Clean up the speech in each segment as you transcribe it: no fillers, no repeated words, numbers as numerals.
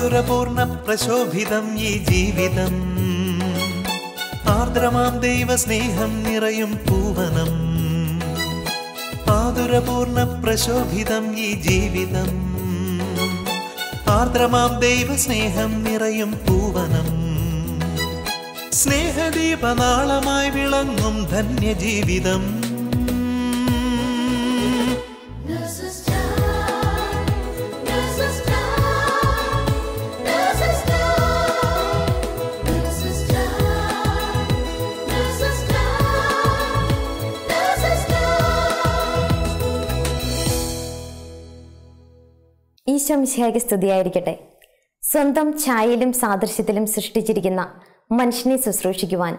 മാധുരപൂർണ്ണ പ്രശോഭിതം ഈ ജീവിതം, ആർദ്രമാം ദൈവസ്നേഹം നിറയും പൂവനം. മാധുരപൂർണ്ണ പ്രശോഭിതം ഈ ജീവിതം, ആർദ്രമാം ദൈവസ്നേഹം നിറയും പൂവനം. സ്നേഹദീപനാളമായി വിളങ്ങും ധന്യജീവിതം. ഈശോ മിശിഹായ്ക്ക് സ്തുതിയായിരിക്കട്ടെ. സ്വന്തം ഛായയിലും സാദൃശ്യത്തിലും സൃഷ്ടിച്ചിരിക്കുന്ന മനുഷ്യനെ ശുശ്രൂഷിക്കുവാൻ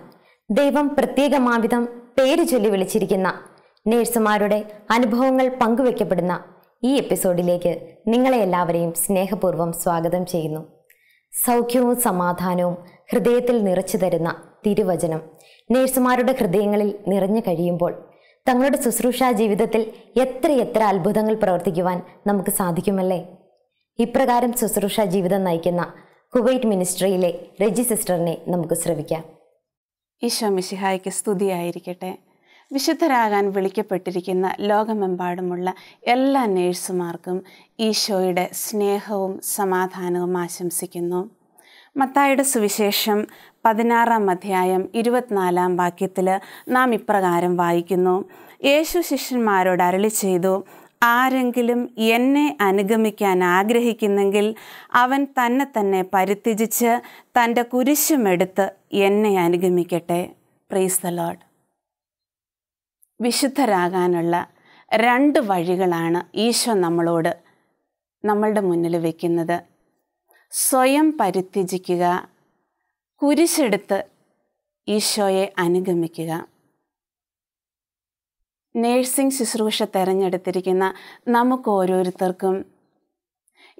ദൈവം പ്രത്യേകമാവിധം പേര് ചൊല്ലി വിളിച്ചിരിക്കുന്ന നേഴ്സുമാരുടെ അനുഭവങ്ങൾ പങ്കുവെക്കപ്പെടുന്ന ഈ എപ്പിസോഡിലേക്ക് നിങ്ങളെ എല്ലാവരെയും സ്നേഹപൂർവ്വം സ്വാഗതം ചെയ്യുന്നു. സൗഖ്യവും സമാധാനവും ഹൃദയത്തിൽ നിറച്ചു തരുന്ന തിരുവചനം നേഴ്സുമാരുടെ ഹൃദയങ്ങളിൽ നിറഞ്ഞു കഴിയുമ്പോൾ തങ്ങളുടെ ശുശ്രൂഷാ ജീവിതത്തിൽ എത്രയെത്ര അത്ഭുതങ്ങൾ പ്രവർത്തിക്കുവാൻ നമുക്ക് സാധിക്കുമല്ലേ. ഇപ്രകാരം ശുശ്രൂഷാ ജീവിതം നയിക്കുന്ന കുവൈറ്റ് മിനിസ്ട്രിയിലെ റെജി സിസ്റ്ററിനെ നമുക്ക് ശ്രവിക്കാം. ഈശോ മിശിഹായ്ക്ക് സ്തുതിയായിരിക്കട്ടെ. വിശുദ്ധരാകാൻ വിളിക്കപ്പെട്ടിരിക്കുന്ന ലോകമെമ്പാടുമുള്ള എല്ലാ നേഴ്സുമാർക്കും ഈശോയുടെ സ്നേഹവും സമാധാനവും ആശംസിക്കുന്നു. മത്തായിയുടെ സുവിശേഷം 16-ാം അധ്യായം 24-ാം വാക്യത്തിൽ നാം ഇപ്രകാരം വായിക്കുന്നു: യേശു ശിഷ്യന്മാരോട് അരുളി ചെയ്തു, ആരെങ്കിലും എന്നെ അനുഗമിക്കാൻ ആഗ്രഹിക്കുന്നെങ്കിൽ അവൻ തന്നെ തന്നെ പരിത്യജിച്ച് തൻ്റെ കുരിശുമെടുത്ത് എന്നെ അനുഗമിക്കട്ടെ. Praise the lord. വിശുദ്ധരാകാനുള്ള 2 വഴികളാണ് ഈശോ നമ്മളുടെ മുന്നിൽ വയ്ക്കുന്നത്. സ്വയം പരിത്യജിക്കുക, കുരിശെടുത്ത് ഈശോയെ അനുഗമിക്കുക. നേഴ്സിംഗ് ശുശ്രൂഷ തിരഞ്ഞെടുത്തിരിക്കുന്ന നമുക്ക് ഓരോരുത്തർക്കും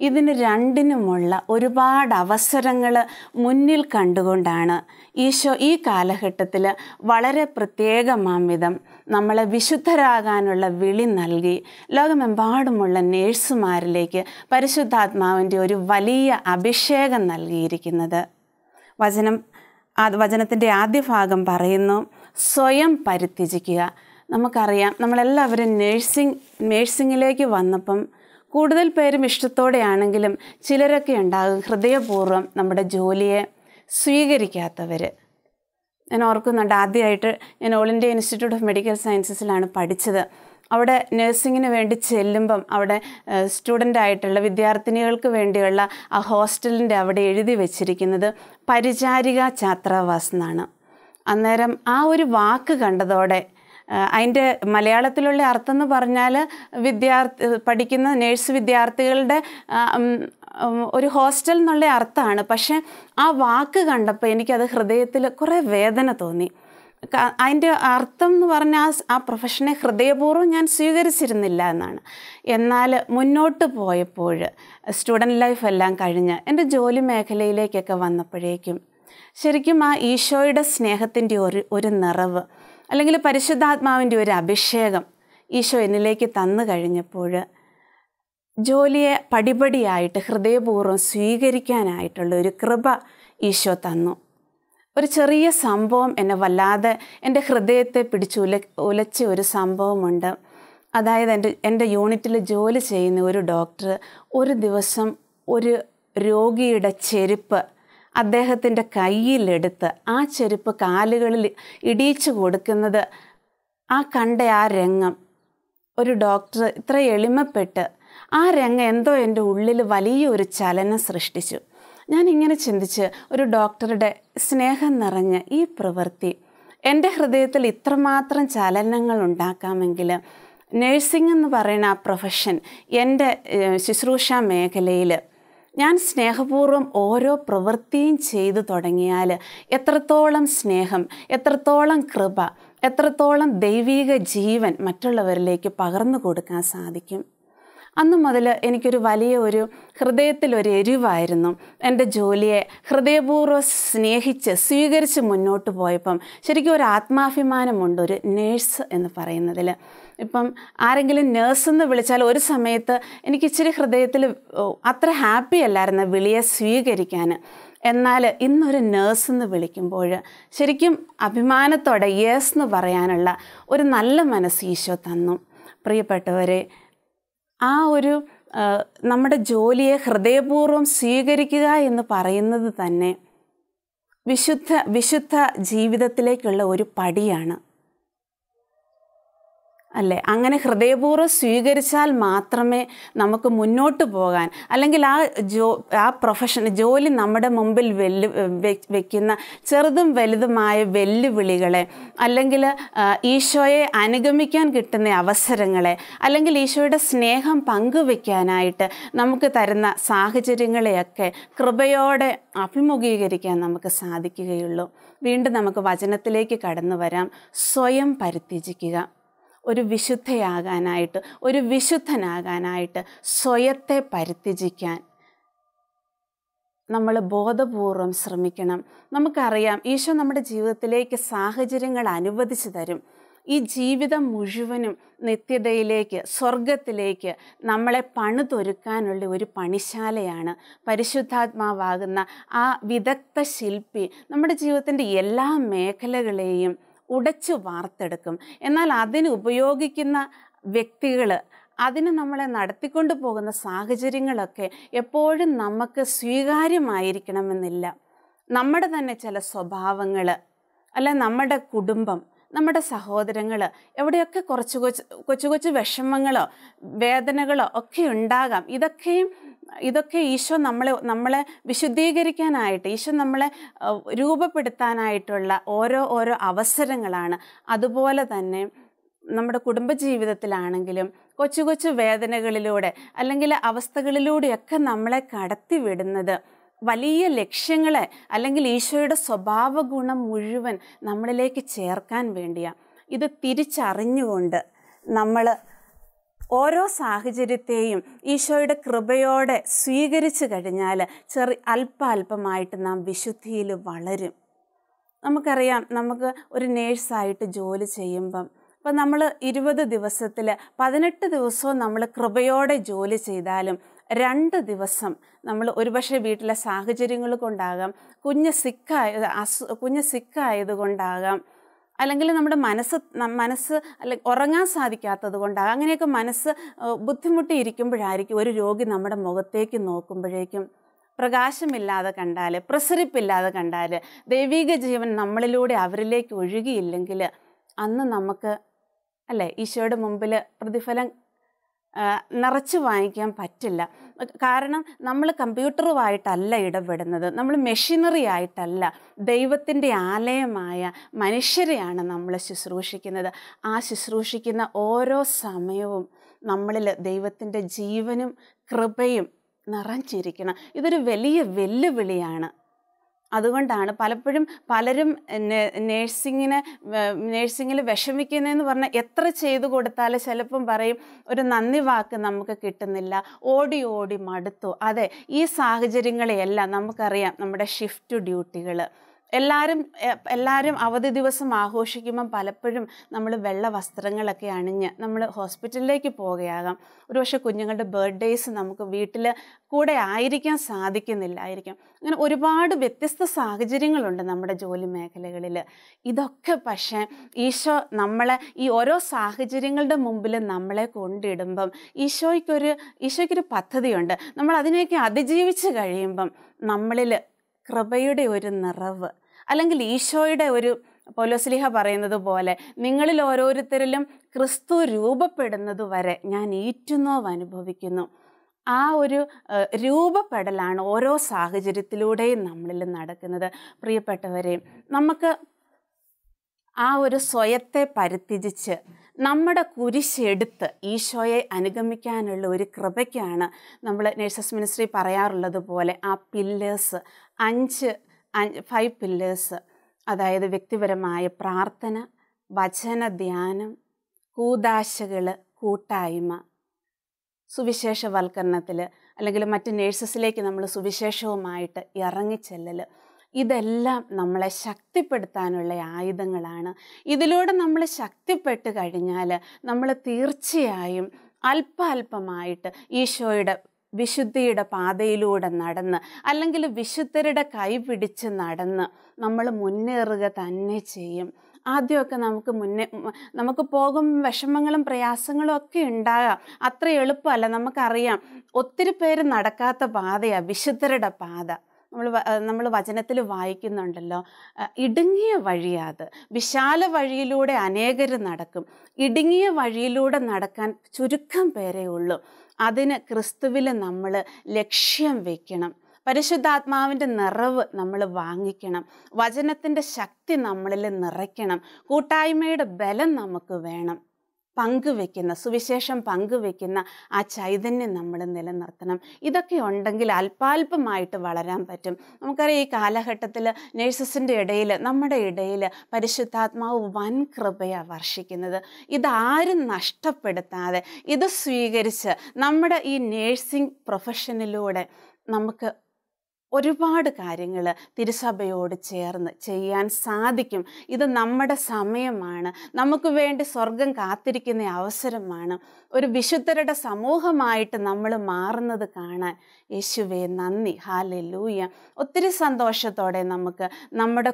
ഇതിന് രണ്ടിനുമുള്ള ഒരുപാട് അവസരങ്ങൾ മുന്നിൽ കണ്ടുകൊണ്ടാണ് ഈശോ ഈ കാലഘട്ടത്തിൽ വളരെ പ്രത്യേകമാം വിധം നമ്മളെ വിശുദ്ധരാകാനുള്ള വിളി നൽകി ലോകമെമ്പാടുമുള്ള നേഴ്സുമാരിലേക്ക് പരിശുദ്ധാത്മാവിൻ്റെ ഒരു വലിയ അഭിഷേകം നൽകിയിരിക്കുന്നത്. വചനത്തിൻ്റെ ആദ്യ ഭാഗം പറയുന്നു, സ്വയം പരിത്യജിക്കുക. നമുക്കറിയാം, നമ്മളെല്ലാവരും നേഴ്സിങ്ങിലേക്ക് വന്നപ്പം കൂടുതൽ പേരും ഇഷ്ടത്തോടെയാണെങ്കിലും ചിലരൊക്കെ ഉണ്ടാകും ഹൃദയപൂർവ്വം നമ്മുടെ ജോലിയെ സ്വീകരിക്കാത്തവർ. ഞാൻ ഓർക്കുന്നുണ്ട്, ആദ്യമായിട്ട് ഞാൻ all India institute of medical സയൻസസിലാണ് പഠിച്ചത്. അവിടെ നഴ്സിങ്ങിന് വേണ്ടി ചെല്ലുമ്പം അവിടെ സ്റ്റുഡൻ്റായിട്ടുള്ള വിദ്യാർത്ഥിനികൾക്ക് വേണ്ടിയുള്ള ആ ഹോസ്റ്റലിൻ്റെ അവിടെ എഴുതി വച്ചിരിക്കുന്നത് പരിചാരിക ഛാത്രാവാസ് എന്നാണ്. അന്നേരം ആ ഒരു വാക്ക് കണ്ടതോടെ അതിൻ്റെ മലയാളത്തിലുള്ള അർത്ഥം എന്ന് പറഞ്ഞാൽ പഠിക്കുന്ന നേഴ്സ് വിദ്യാർത്ഥികളുടെ ഒരു ഹോസ്റ്റൽ എന്നുള്ള അർത്ഥമാണ്. പക്ഷേ ആ വാക്ക് കണ്ടപ്പോൾ എനിക്കത് ഹൃദയത്തിൽ കുറേ വേദന തോന്നി. അതിൻ്റെ അർത്ഥം എന്ന് പറഞ്ഞാൽ ആ പ്രൊഫഷനെ ഹൃദയപൂർവ്വം ഞാൻ സ്വീകരിച്ചിരുന്നില്ല എന്നാണ്. എന്നാൽ മുന്നോട്ട് പോയപ്പോൾ സ്റ്റുഡൻറ്റ് ലൈഫ് എല്ലാം കഴിഞ്ഞ് എൻ്റെ ജോലി മേഖലയിലേക്കൊക്കെ വന്നപ്പോഴേക്കും ശരിക്കും ആ ഈശോയുടെ സ്നേഹത്തിൻ്റെ ഒരു നിറവ് അല്ലെങ്കിൽ പരിശുദ്ധാത്മാവിൻ്റെ ഒരു അഭിഷേകം ഈശോ എന്നിലേക്ക് തന്നു കഴിഞ്ഞപ്പോൾ ജോലിയെ പടിപടിയായിട്ട് ഹൃദയപൂർവ്വം സ്വീകരിക്കാനായിട്ടുള്ള ഒരു കൃപ ഈശോ തന്നു. ഒരു ചെറിയ സംഭവം എന്നെ വല്ലാതെ എൻ്റെ ഹൃദയത്തെ ഉലച്ച ഒരു സംഭവമുണ്ട്. അതായത് എൻ്റെ യൂണിറ്റിൽ ജോലി ചെയ്യുന്ന ഒരു ഡോക്ടർ ഒരു ദിവസം ഒരു രോഗിയുടെ ചെരുപ്പ് അദ്ദേഹത്തിൻ്റെ കയ്യിലെടുത്ത് ആ ചെരുപ്പ് കാലുകളിൽ ഇടിച്ചു കൊടുക്കുന്നത് കണ്ട ആ രംഗം, ഒരു ഡോക്ടർ ഇത്ര എളിമപ്പെട്ട് ആ രംഗം എന്തോ എൻ്റെ ഉള്ളിൽ വലിയൊരു ചലനം സൃഷ്ടിച്ചു. ഞാനിങ്ങനെ ചിന്തിച്ച്, ഒരു ഡോക്ടറുടെ സ്നേഹം നിറഞ്ഞ ഈ പ്രവൃത്തി എൻ്റെ ഹൃദയത്തിൽ ഇത്രമാത്രം ചലനങ്ങൾ ഉണ്ടാക്കാമെങ്കിൽ നേഴ്സിംഗ് എന്ന് പറയുന്ന ആ പ്രൊഫഷൻ എൻ്റെ ശുശ്രൂഷാ മേഖലയിൽ ഞാൻ സ്നേഹപൂർവ്വം ഓരോ പ്രവൃത്തിയും ചെയ്തു തുടങ്ങിയാൽ എത്രത്തോളം സ്നേഹം, എത്രത്തോളം കൃപ, എത്രത്തോളം ദൈവിക ജീവൻ മറ്റുള്ളവരിലേക്ക് പകർന്നു കൊടുക്കാൻ സാധിക്കും. അന്ന് മുതൽ എനിക്കൊരു വലിയ ഹൃദയത്തിലൊരു എരിവായിരുന്നു. എൻ്റെ ജോലിയെ ഹൃദയപൂർവ്വം സ്നേഹിച്ച് സ്വീകരിച്ച് മുന്നോട്ട് പോയപ്പം ശരിക്കും ഒരു ആത്മാഭിമാനമുണ്ട് ഒരു നേഴ്സ് എന്ന് പറയുന്നതിൽ. ഇപ്പം ആരെങ്കിലും നേഴ്സെന്ന് വിളിച്ചാൽ ഒരു സമയത്ത് എനിക്ക് ഇച്ചിരി ഹൃദയത്തിൽ അത്ര ഹാപ്പി അല്ലായിരുന്നു വിളിയെ സ്വീകരിക്കാൻ. എന്നാൽ ഇന്നൊരു നേഴ്സെന്ന് വിളിക്കുമ്പോൾ ശരിക്കും അഭിമാനത്തോടെ യെസ് എന്ന് പറയാനുള്ള ഒരു നല്ല മനസ്സ് ഈശോ തന്നു. പ്രിയപ്പെട്ടവരെ, ആ നമ്മുടെ ജോലിയെ ഹൃദയപൂർവ്വം സ്വീകരിക്കുക എന്ന് പറയുന്നത് തന്നെ വിശുദ്ധ ജീവിതത്തിലേക്കുള്ള ഒരു പടിയാണ് അല്ലേ? അങ്ങനെ ഹൃദയപൂർവ്വം സ്വീകരിച്ചാൽ മാത്രമേ നമുക്ക് മുന്നോട്ട് പോകാൻ, അല്ലെങ്കിൽ ആ ജോലി നമ്മുടെ മുമ്പിൽ വെക്കുന്ന ചെറുതും വലുതുമായ വെല്ലുവിളികളെ, അല്ലെങ്കിൽ ഈശോയെ അനുഗമിക്കാൻ കിട്ടുന്ന അവസരങ്ങളെ, അല്ലെങ്കിൽ ഈശോയുടെ സ്നേഹം പങ്കുവെക്കാനായിട്ട് നമുക്ക് തരുന്ന സാഹചര്യങ്ങളെയൊക്കെ കൃപയോടെ അഭിമുഖീകരിക്കാൻ നമുക്ക് സാധിക്കുകയുള്ളൂ. വീണ്ടും നമുക്ക് വചനത്തിലേക്ക് കടന്നു വരാം. സ്വയം പരിത്യജിക്കുക. ഒരു വിശുദ്ധയാകാനായിട്ട്, ഒരു വിശുദ്ധനാകാനായിട്ട് സ്വയത്തെ പരിത്യജിക്കാൻ നമ്മൾ ബോധപൂർവം ശ്രമിക്കണം. നമുക്കറിയാം ഈശോ നമ്മുടെ ജീവിതത്തിലേക്ക് സാഹചര്യങ്ങൾ അനുവദിച്ചു തരും. ഈ ജീവിതം മുഴുവനും നിത്യതയിലേക്ക്, സ്വർഗത്തിലേക്ക് നമ്മളെ പണിതൊരുക്കാനുള്ള ഒരു പണിശാലയാണ്. പരിശുദ്ധാത്മാവാകുന്ന ആ വിദഗ്ധ ശില്പി നമ്മുടെ ജീവിതത്തിൻ്റെ എല്ലാ മേഖലകളെയും ഉടച്ചു വാർത്തെടുക്കും. എന്നാൽ അതിന് ഉപയോഗിക്കുന്ന വ്യക്തികൾ, അതിന് നമ്മളെ നടത്തിക്കൊണ്ടു പോകുന്ന സാഹചര്യങ്ങളൊക്കെ എപ്പോഴും നമുക്ക് സ്വീകാര്യമായിരിക്കണമെന്നില്ല. നമ്മുടെ തന്നെ ചില സ്വഭാവങ്ങൾ, അല്ല നമ്മുടെ കുടുംബം, നമ്മുടെ സഹോദരങ്ങൾ, എവിടെയൊക്കെ കൊച്ചു കൊച്ചു വിഷമങ്ങളോ വേദനകളോ ഒക്കെ ഉണ്ടാകാം. ഇതൊക്കെ ഈശോ നമ്മളെ വിശുദ്ധീകരിക്കാനായിട്ട്, ഈശോ നമ്മളെ രൂപപ്പെടുത്താനായിട്ടുള്ള ഓരോ അവസരങ്ങളാണ്. അതുപോലെ തന്നെ നമ്മുടെ കുടുംബജീവിതത്തിലാണെങ്കിലും കൊച്ചു കൊച്ചു വേദനകളിലൂടെ അല്ലെങ്കിൽ അവസ്ഥകളിലൂടെയൊക്കെ നമ്മളെ കടത്തിവിടുന്നത് വലിയ ലക്ഷ്യങ്ങളെ, അല്ലെങ്കിൽ ഈശോയുടെ സ്വഭാവ ഗുണം മുഴുവൻ നമ്മളിലേക്ക് ചേർക്കാൻ വേണ്ടിയാണ്. ഇത് തിരിച്ചറിഞ്ഞുകൊണ്ട് നമ്മൾ ഓരോ സാഹചര്യത്തെയും ഈശോയുടെ കൃപയോടെ സ്വീകരിച്ചു കഴിഞ്ഞാൽ അല്പമായിട്ട് നാം വിശുദ്ധിയിൽ വളരും. നമുക്കറിയാം, നമുക്ക് ഒരു നേഴ്സായിട്ട് ജോലി ചെയ്യുമ്പം ഇപ്പം നമ്മൾ 20 ദിവസത്തിൽ 18 ദിവസവും നമ്മൾ കൃപയോടെ ജോലി ചെയ്താലും 2 ദിവസം നമ്മൾ ഒരുപക്ഷെ വീട്ടിലെ സാഹചര്യങ്ങൾ കൊണ്ടാകാം, കുഞ്ഞ് സിക്കായതുകൊണ്ടാകാം, അല്ലെങ്കിൽ നമ്മുടെ മനസ്സ് അല്ലെങ്കിൽ ഉറങ്ങാൻ സാധിക്കാത്തത് കൊണ്ടാകാം, അങ്ങനെയൊക്കെ മനസ്സ് ബുദ്ധിമുട്ടി ഇരിക്കുമ്പോഴായിരിക്കും ഒരു രോഗി നമ്മുടെ മുഖത്തേക്ക് നോക്കുമ്പോഴേക്കും പ്രകാശമില്ലാതെ കണ്ടാൽ, പ്രസരിപ്പില്ലാതെ കണ്ടാൽ, ദൈവിക ജീവൻ നമ്മളിലൂടെ അവരിലേക്ക് ഒഴുകിയില്ലെങ്കിൽ അന്ന് നമുക്ക് ഈശോയുടെ മുമ്പിൽ പ്രതിഫലം നിറച്ച് വാങ്ങിക്കാൻ പറ്റില്ല. കാരണം നമ്മൾ കമ്പ്യൂട്ടറുമായിട്ടല്ല ഇടപെടുന്നത്, നമ്മൾ മെഷീനറി ആയിട്ടല്ല, ദൈവത്തിൻ്റെ ആലയമായ മനുഷ്യരെയാണ് നമ്മൾ ശുശ്രൂഷിക്കുന്നത്. ആ ശുശ്രൂഷിക്കുന്ന ഓരോ സമയവും നമ്മളിൽ ദൈവത്തിൻ്റെ ജീവനും കൃപയും നിറഞ്ഞിരിക്കണം. ഇതൊരു വലിയ വെല്ലുവിളിയാണ്. അതുകൊണ്ടാണ് പലരും നേഴ്സിങ്ങിൽ വിഷമിക്കുന്നതെന്ന് പറഞ്ഞാൽ എത്ര ചെയ്തു കൊടുത്താലും ചിലപ്പം പറയും ഒരു നന്ദി വാക്ക് നമുക്ക് കിട്ടുന്നില്ല, ഓടി മടുത്തു. അതെ, ഈ സാഹചര്യങ്ങളെയെല്ലാം നമുക്കറിയാം. നമ്മുടെ ഷിഫ്റ്റ് ഡ്യൂട്ടികൾ, എല്ലാവരും അവധി ദിവസം ആഘോഷിക്കുമ്പം പലപ്പോഴും നമ്മൾ വെള്ള വസ്ത്രങ്ങളൊക്കെ അണിഞ്ഞ് നമ്മൾ ഹോസ്പിറ്റലിലേക്ക് പോവുകയാകാം. ഒരുപക്ഷെ കുഞ്ഞുങ്ങളുടെ ബർത്ത്ഡേയ്സ് നമുക്ക് വീട്ടിൽ കൂടെ ആയിരിക്കാൻ സാധിക്കുന്നില്ലായിരിക്കും. അങ്ങനെ ഒരുപാട് വ്യത്യസ്ത സാഹചര്യങ്ങളുണ്ട് നമ്മുടെ ജോലി മേഖലകളിൽ. ഇതൊക്കെ പക്ഷേ ഈശോ നമ്മളെ ഈ ഓരോ സാഹചര്യങ്ങളുടെ മുമ്പിൽ നമ്മളെ കൊണ്ടിടുമ്പം ഈശോയ്ക്കൊരു പദ്ധതിയുണ്ട്. നമ്മൾ അതിനെയൊക്കെ അതിജീവിച്ച് കഴിയുമ്പം നമ്മളിൽ കൃപയുടെ ഒരു നിറവ്, അല്ലെങ്കിൽ ഈശോയുടെ പൗലോസ്ലീഹ പറയുന്നത് പോലെ നിങ്ങളിൽ ഓരോരുത്തരിലും ക്രിസ്തു രൂപപ്പെടുന്നത് വരെ ഞാൻ ഈറ്റുന്നോവ് അനുഭവിക്കുന്നു. ആ രൂപപ്പെടലാണ് ഓരോ സാഹചര്യത്തിലൂടെയും നമ്മളിൽ നടക്കുന്നത്. പ്രിയപ്പെട്ടവരെ, നമുക്ക് ആ സ്വയത്തെ പരിത്യജിച്ച് നമ്മുടെ കുരിശെടുത്ത് ഈശോയെ അനുഗമിക്കാനുള്ള ഒരു കൃപയ്ക്കാണ് നമ്മൾ നേഴ്സസ് മിനിസ്ട്രി പറയാറുള്ളത് പോലെ ആ പില്ലേഴ്സ് 5 പില്ലേഴ്സ്, അതായത് വ്യക്തിപരമായ പ്രാർത്ഥന, വചന ധ്യാനം, കൂദാശകൾ, കൂട്ടായ്മ, സുവിശേഷവൽക്കരണത്തിൽ അല്ലെങ്കിൽ മറ്റ് നേഴ്സസിലേക്ക് നമ്മൾ സുവിശേഷവുമായിട്ട് ഇറങ്ങിച്ചെല്ലൽ, ഇതെല്ലാം നമ്മളെ ശക്തിപ്പെടുത്താനുള്ള ആയുധങ്ങളാണ്. ഇതിലൂടെ നമ്മൾ ശക്തിപ്പെട്ട് കഴിഞ്ഞാൽ നമ്മൾ തീർച്ചയായും അല്പമായിട്ട് ഈശോയുടെ വിശുദ്ധിയുടെ പാതയിലൂടെ നടന്ന് അല്ലെങ്കിൽ വിശുദ്ധരുടെ കൈ പിടിച്ച് നടന്ന് നമ്മൾ മുന്നേറുക തന്നെ ചെയ്യും. ആദ്യമൊക്കെ നമുക്ക് പോകും വിഷമങ്ങളും പ്രയാസങ്ങളും ഒക്കെ ഉണ്ടാകാം. അത്ര എളുപ്പമല്ല. നമുക്കറിയാം ഒത്തിരി പേര് നടക്കാത്ത പാതയാണ് വിശുദ്ധരുടെ പാത. നമ്മൾ വചനത്തിൽ വായിക്കുന്നുണ്ടല്ലോ, ഇടുങ്ങിയ വഴിയാത്, വിശാല വഴിയിലൂടെ അനേകർ നടക്കും, ഇടുങ്ങിയ വഴിയിലൂടെ നടക്കാൻ ചുരുക്കം പേരേ ഉള്ളൂ. അതിന് ക്രിസ്തുവിൽ നമ്മൾ ലക്ഷ്യം വയ്ക്കണം. പരിശുദ്ധാത്മാവിൻ്റെ നിറവ് നമ്മൾ വാങ്ങിക്കണം. വചനത്തിൻ്റെ ശക്തി നമ്മളിൽ നിറയ്ക്കണം. കൂട്ടായ്മയുടെ ബലം നമുക്ക് വേണം. സുവിശേഷം പങ്കുവെക്കുന്ന ആ ചൈതന്യം നമ്മൾ നിലനിർത്തണം. ഇതൊക്കെ ഉണ്ടെങ്കിൽ അല്പാൽപമായിട്ട് വളരാൻ പറ്റും. നമുക്കറിയാം ഈ കാലഘട്ടത്തിൽ നേഴ്സസിൻ്റെ ഇടയിൽ, നമ്മുടെ ഇടയിൽ പരിശുദ്ധാത്മാവ് വൻ കൃപയാണ് വർഷിക്കുന്നത്. ഇതാരും നഷ്ടപ്പെടുത്താതെ ഇത് സ്വീകരിച്ച് നമ്മുടെ ഈ നേഴ്സിംഗ് പ്രൊഫഷനിലൂടെ നമുക്ക് ഒരുപാട് കാര്യങ്ങൾ തിരുസഭയോട് ചേർന്ന് ചെയ്യാൻ സാധിക്കും. ഇത് നമ്മുടെ സമയമാണ്. നമുക്ക് വേണ്ടി സ്വർഗം കാത്തിരിക്കുന്ന അവസരമാണ്. ഒരു വിശുദ്ധരുടെ സമൂഹമായിട്ട് നമ്മൾ മാറുന്നത് കാണാൻ യേശുവേ നന്ദി, ഹല്ലേലൂയ. ഒത്തിരി സന്തോഷത്തോടെ നമുക്ക് നമ്മുടെ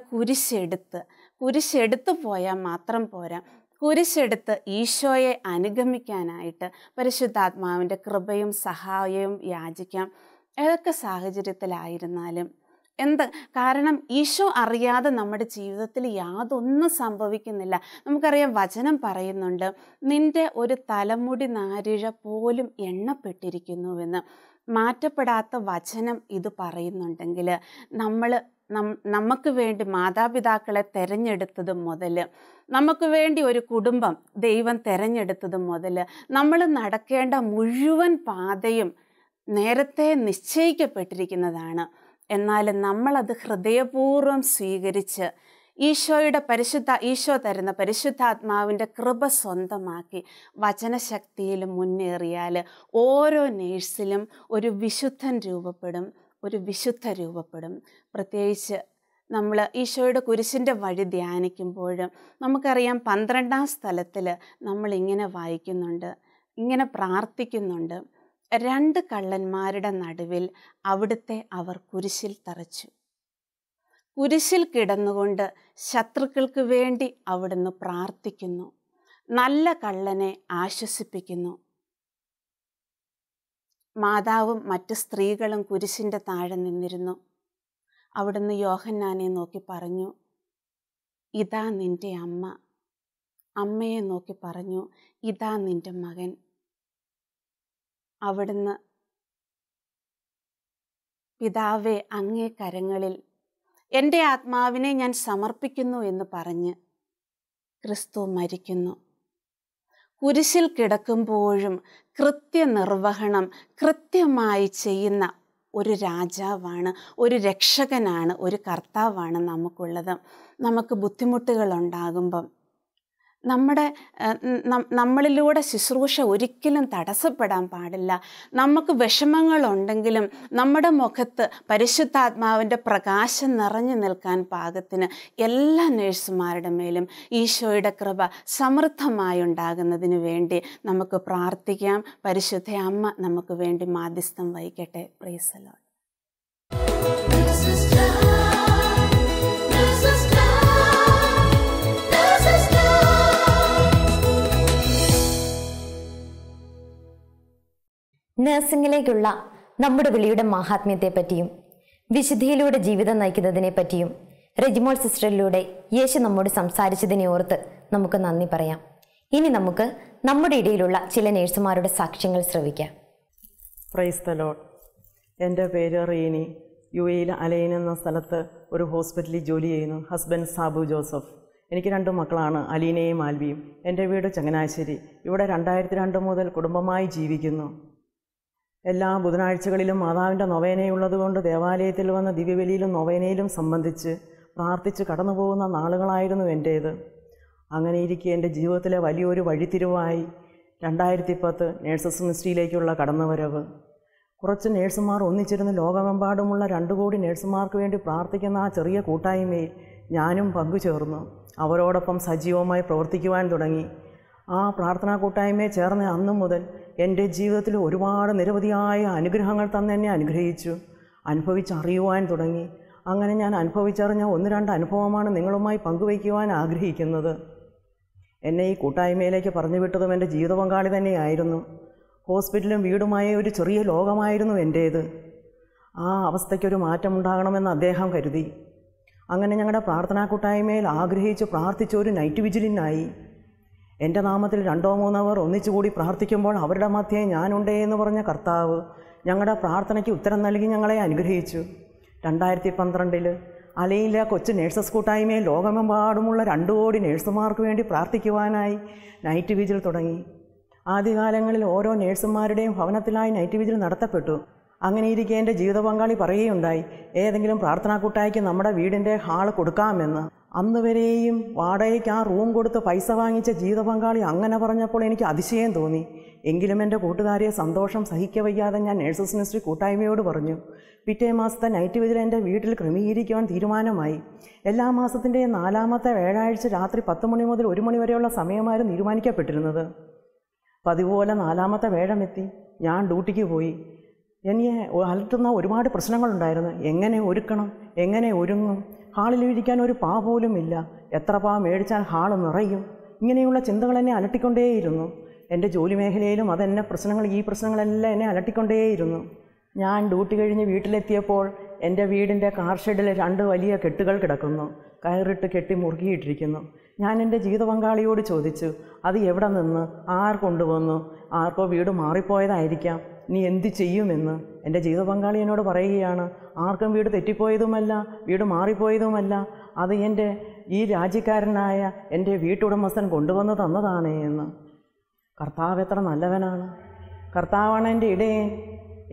കുരിശെടുത്ത് പോയാൽ മാത്രം പോരാ, കുരിശെടുത്ത് ഈശോയെ അനുഗമിക്കാനായിട്ട് പരിശുദ്ധാത്മാവിൻ്റെ കൃപയും സഹായവും യാചിക്കാം. ഏതൊക്കെ സാഹചര്യത്തിലായിരുന്നാലും കാരണം ഈശോ അറിയാതെ നമ്മുടെ ജീവിതത്തിൽ യാതൊന്നും സംഭവിക്കുന്നില്ല. നമുക്കറിയാം വചനം പറയുന്നുണ്ട്, നിന്റെ ഒരു തലമുടി നാരിഴ പോലും എണ്ണപ്പെട്ടിരിക്കുന്നുവെന്ന്. മാറ്റപ്പെടാത്ത വചനം ഇത് പറയുന്നുണ്ടെങ്കിൽ നമുക്ക് വേണ്ടി മാതാപിതാക്കളെ തിരഞ്ഞെടുത്തത് മുതൽ, നമുക്ക് വേണ്ടി ഒരു കുടുംബം ദൈവം തിരഞ്ഞെടുത്തത് മുതൽ, നമ്മൾ നടക്കേണ്ട മുഴുവൻ പാതയും നേരത്തെ നിശ്ചയിക്കപ്പെട്ടിരിക്കുന്നതാണ്. എന്നാൽ നമ്മളത് ഹൃദയപൂർവ്വം സ്വീകരിച്ച് ഈശോ തരുന്ന പരിശുദ്ധാത്മാവിൻ്റെ കൃപ സ്വന്തമാക്കി വചനശക്തിയിൽ മുന്നേറിയാൽ ഓരോ നേഴ്സിലും ഒരു വിശുദ്ധ രൂപപ്പെടും. പ്രത്യേകിച്ച് നമ്മൾ ഈശോയുടെ കുരിശിൻ്റെ വഴി ധ്യാനിക്കുമ്പോൾ നമുക്കറിയാം 12-ാം സ്ഥലത്തിൽ നമ്മളിങ്ങനെ വായിക്കുന്നുണ്ട്, ഇങ്ങനെ പ്രാർത്ഥിക്കുന്നുണ്ട്, 2 കള്ളന്മാരുടെ നടുവിൽ അവിടുത്തെ അവർ കുരിശിൽ തറച്ചു. കുരിശിൽ കിടന്നുകൊണ്ട് ശത്രുക്കൾക്ക് വേണ്ടി അവിടുന്ന് പ്രാർത്ഥിക്കുന്നു, നല്ല കള്ളനെ ആശ്വസിപ്പിക്കുന്നു. മാതാവും മറ്റ് സ്ത്രീകളും കുരിശിൻ്റെ താഴെ നിന്നിരുന്നു. അവിടുന്ന് യോഹന്നാനെ നോക്കി പറഞ്ഞു, ഇതാ നിന്റെ അമ്മ. അമ്മയെ നോക്കി പറഞ്ഞു, ഇതാ നിന്റെ മകൻ. അവിടുന്ന് പിതാവേ, അങ്ങേ കരങ്ങളിൽ എൻ്റെ ആത്മാവിനെ ഞാൻ സമർപ്പിക്കുന്നു എന്ന് പറഞ്ഞ് ക്രിസ്തു മരിക്കുന്നു. കുരിശിൽ കിടക്കുമ്പോഴും കൃത്യനിർവഹണം കൃത്യമായി ചെയ്യുന്ന ഒരു രാജാവാണ്, ഒരു രക്ഷകനാണ്, ഒരു കർത്താവാണ് നമുക്കുള്ളത്. നമുക്ക് ബുദ്ധിമുട്ടുകൾ ഉണ്ടാകുമ്പം നമ്മളിലൂടെ ശുശ്രൂഷ ഒരിക്കലും തടസ്സപ്പെടാൻ പാടില്ല. നമുക്ക് വിഷമങ്ങളുണ്ടെങ്കിലും നമ്മുടെ മുഖത്ത് പരിശുദ്ധാത്മാവിൻ്റെ പ്രകാശം നിറഞ്ഞു നിൽക്കാൻ പാകത്തിന് എല്ലാ നേഴ്സുമാരുടെ മേലും ഈശോയുടെ കൃപ സമൃദ്ധമായി ഉണ്ടാകുന്നതിന് വേണ്ടി നമുക്ക് പ്രാർത്ഥിക്കാം. പരിശുദ്ധ അമ്മ നമുക്ക് വേണ്ടി മാധ്യസ്ഥം വഹിക്കട്ടെ. Praise the lord. നഴ്സിംഗിലേക്കുള്ള നമ്മുടെ വിളിയുടെ മാഹാത്മ്യത്തെപ്പറ്റിയും വിശുദ്ധിയിലൂടെ ജീവിതം നയിക്കുന്നതിനെ പറ്റിയും റെജിമോൾ സിസ്റ്ററിലൂടെ യേശു നമ്മോട് സംസാരിച്ചതിനെ ഓർത്ത് നമുക്ക് നന്ദി പറയാം. ഇനി നമുക്ക് നമ്മുടെ ഇടയിലുള്ള ചില നേഴ്സുമാരുടെ സാക്ഷ്യങ്ങൾ ശ്രവിക്കാം. Price the Lord. എൻ്റെ പേര് റീനി. UAE അലൈൻ എന്ന സ്ഥലത്ത് ഒരു ഹോസ്പിറ്റലിൽ ജോലി ചെയ്യുന്നു. Husband Sabu Joseph. എനിക്ക് 2 മക്കളാണ്, അലീനയും ആൽവിയും. എൻ്റെ വീട് ചങ്ങനാശ്ശേരി. ഇവിടെ 2002 മുതൽ കുടുംബമായി ജീവിക്കുന്നു. എല്ലാ ബുധനാഴ്ചകളിലും മാതാവിൻ്റെ നൊവേനയുള്ളതുകൊണ്ട് ദേവാലയത്തിൽ വന്ന് ദിവ്യബലിയിലും നൊവേനയിലും സംബന്ധിച്ച് പ്രാർത്ഥിച്ച് കടന്നു പോകുന്ന നാളുകളായിരുന്നു എൻ്റേത്. അങ്ങനെയിരിക്കെ എൻ്റെ ജീവിതത്തിലെ വലിയൊരു വഴിത്തിരിവായി 2010 നേഴ്സസ് മിനിസ്ട്രിയിലേക്കുള്ള കടന്നുവരവ്. കുറച്ച് നേഴ്സുമാർ ഒന്നിച്ചിരുന്ന് ലോകമെമ്പാടുമുള്ള 2 കോടി നേഴ്സുമാർക്ക് വേണ്ടി പ്രാർത്ഥിക്കുന്ന ആ ചെറിയ കൂട്ടായ്മയിൽ ഞാനും പങ്കുചേർന്നു. അവരോടൊപ്പം സജീവമായി പ്രവർത്തിക്കുവാൻ തുടങ്ങി. ആ പ്രാർത്ഥനാ കൂട്ടായ്മയെ ചേർന്ന് അന്നു മുതൽ എൻ്റെ ജീവിതത്തിൽ ഒരുപാട് നിരവധിയായ അനുഗ്രഹങ്ങൾ തന്നെ എന്നെ അനുഗ്രഹിച്ചു. അനുഭവിച്ചറിയുവാൻ തുടങ്ങി. അങ്ങനെ ഞാൻ അനുഭവിച്ചറിഞ്ഞ 1-2 അനുഭവമാണ് നിങ്ങളുമായി പങ്കുവയ്ക്കുവാൻ ആഗ്രഹിക്കുന്നത്. എന്നെ ഈ കൂട്ടായ്മയിലേക്ക് പറഞ്ഞു വിട്ടതും എൻ്റെ ജീവിത പങ്കാളി തന്നെയായിരുന്നു. ഹോസ്പിറ്റലും വീടുമായ ഒരു ചെറിയ ലോകമായിരുന്നു എൻ്റേത്. ആ അവസ്ഥയ്ക്കൊരു മാറ്റമുണ്ടാകണമെന്ന് അദ്ദേഹം കരുതി. അങ്ങനെ ഞങ്ങളുടെ പ്രാർത്ഥനാ കൂട്ടായ്മയിൽ ആഗ്രഹിച്ച് പ്രാർത്ഥിച്ച ഒരു നൈറ്റ് വിജിലിനായി. എൻ്റെ നാമത്തിൽ 2-3 അവർ ഒന്നിച്ചുകൂടി പ്രാർത്ഥിക്കുമ്പോൾ അവരുടെ മധ്യേ ഞാനുണ്ടേ എന്ന് പറഞ്ഞ കർത്താവ് ഞങ്ങളുടെ പ്രാർത്ഥനയ്ക്ക് ഉത്തരം നൽകി ഞങ്ങളെ അനുഗ്രഹിച്ചു. 2012 അലയിലെ കൊച്ചു നേഴ്സസ് കൂട്ടായ്മയിൽ ലോകമെമ്പാടുമുള്ള 2 കോടി നേഴ്സുമാർക്ക് വേണ്ടി പ്രാർത്ഥിക്കുവാനായി നൈറ്റ് വിജിൽ തുടങ്ങി. ആദ്യകാലങ്ങളിൽ ഓരോ നേഴ്സുമാരുടെയും ഭവനത്തിലായി നൈറ്റ് വിജിൽ നടത്തപ്പെട്ടു. അങ്ങനെയിരിക്കെ എൻ്റെ ജീവിത പങ്കാളി പറയുകയുണ്ടായി, ഏതെങ്കിലും പ്രാർത്ഥനാ കൂട്ടായ്ക്ക് നമ്മുടെ വീടിൻ്റെ ഹാള് കൊടുക്കാമെന്ന്. അന്ന് വരെയും വാടകയ്ക്ക് ആ റൂം കൊടുത്ത് പൈസ വാങ്ങിച്ച ജീവിത പങ്കാളി അങ്ങനെ പറഞ്ഞപ്പോൾ എനിക്ക് അതിശയം തോന്നി. എങ്കിലും എൻ്റെ കൂട്ടുകാരെ സന്തോഷം സഹിക്കവയ്യാതെ ഞാൻ നേഴ്സസ് മിനിസ്ട്രി കൂട്ടായ്മയോട് പറഞ്ഞു. പിറ്റേ മാസത്തെ നൈറ്റ് വിജിൽ എൻ്റെ വീട്ടിൽ ക്രമീകരിക്കുവാൻ തീരുമാനമായി. എല്ലാ മാസത്തിൻ്റെയും 4-ാമത്തെ വ്യാഴാഴ്ച രാത്രി 10 മണി മുതൽ 1 മണി വരെയുള്ള സമയമായിരുന്നു തീരുമാനിക്കപ്പെട്ടിരുന്നത്. പതിവുപോലെ 4-ാമത്തെ വേഴമെത്തി. ഞാൻ ഡ്യൂട്ടിക്ക് പോയി. എന്നെ അലട്ടുന്ന ഒരുപാട് പ്രശ്നങ്ങളുണ്ടായിരുന്നു. എങ്ങനെ ഒരുക്കണം, എങ്ങനെ ഒരുങ്ങും, ഹാളിലിരിക്കാൻ ഒരു പാ പോലും ഇല്ല, എത്ര പാ മേടിച്ചാൽ ഹാള് നിറയും, ഇങ്ങനെയുള്ള ചിന്തകൾ എന്നെ അലട്ടിക്കൊണ്ടേയിരുന്നു. എൻ്റെ ജോലി മേഖലയിലും അതെന്നെ ഈ പ്രശ്നങ്ങളെല്ലാം എന്നെ അലട്ടിക്കൊണ്ടേയിരുന്നു. ഞാൻ ഡ്യൂട്ടി കഴിഞ്ഞ് വീട്ടിലെത്തിയപ്പോൾ എൻ്റെ വീടിൻ്റെ കാർ ഷെഡിൽ 2 വലിയ കെട്ടുകൾ കിടക്കുന്നു. കയറിട്ട് കെട്ടി മുറുകിയിട്ടിരിക്കുന്നു. ഞാൻ എൻ്റെ ജീവിത പങ്കാളിയോട് ചോദിച്ചു, അത് എവിടെ നിന്ന്, ആർ കൊണ്ടുവന്നു? ആർക്കോ വീട് മാറിപ്പോയതായിരിക്കാം, നീ എന്ത് ചെയ്യുമെന്ന്. എൻ്റെ ജീവിത പങ്കാളി എന്നോട് പറയുകയാണ്, ആർക്കും വീട് തെറ്റിപ്പോയതുമല്ല, വീട് മാറിപ്പോയതുമല്ല, അത് എൻ്റെ ഈ രാജ്യക്കാരനായ എൻ്റെ വീട്ടുടമസ്ഥൻ കൊണ്ടുവന്ന് തന്നതാണ് എന്ന്. കർത്താവ് എത്ര നല്ലവനാണ്! കർത്താവാണ് എൻ്റെ ഇടയൻ,